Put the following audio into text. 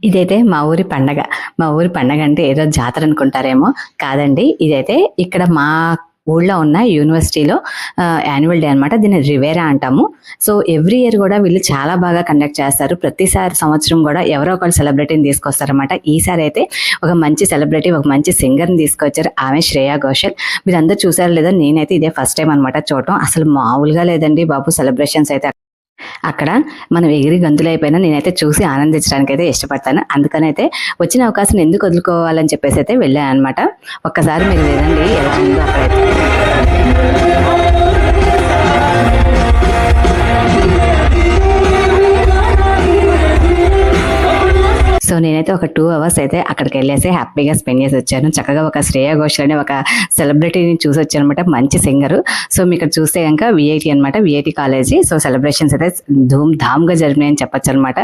ఇదైతే మా ఊరి పండగ. మా ఊరి పండగ అంటే ఏదో జాతర అనుకుంటారేమో, కాదండి. ఇదైతే ఇక్కడ మా ఊళ్ళో ఉన్న యూనివర్సిటీలో యాన్యువల్ డే అనమాట. దీన్ని రివేరా అంటాము. సో ఎవ్రీ ఇయర్ కూడా వీళ్ళు చాలా బాగా కండక్ట్ చేస్తారు. ప్రతిసారి సంవత్సరం కూడా ఎవరో ఒకళ్ళు సెలబ్రిటీని తీసుకొస్తారనమాట. ఈసారి అయితే ఒక మంచి సెలబ్రిటీ, ఒక మంచి సింగర్ని తీసుకొచ్చారు. ఆమె శ్రేయా ఘోషల్. మీరందరూ చూసారో లేదో, నేనైతే ఇదే ఫస్ట్ టైం అనమాట చూడటం. అసలు మామూలుగా లేదండి బాబు సెలబ్రేషన్స్ అయితే. అక్కడ మనం ఎగిరి గంతులైపోయినా నేనైతే చూసి ఆనందించడానికి అయితే ఇష్టపడతాను. అందుకనైతే వచ్చిన అవకాశం ఎందుకు వదులుకోవాలని చెప్పేసి అయితే వెళ్ళాను అనమాట. ఒక్కసారి మీరు వినండి ఎలా ఉందో అక్కడైతే. సో నేనైతే ఒక 2 hours అయితే అక్కడికి వెళ్ళేసి హ్యాపీగా స్పెండ్ చేసి వచ్చాను. చక్కగా ఒక శ్రేయా ఘోషల్ అనే ఒక సెలబ్రిటీని చూసి వచ్చాను అనమాట. మంచి సింగరు. సో మీకు ఇక్కడ చూస్తే కనుక విఐటి అనమాట, విఐటి కాలేజీ. సో సెలబ్రేషన్స్ అయితే ధూమ్ ధామ్గా జరిగినాయని చెప్పొచ్చు అనమాట.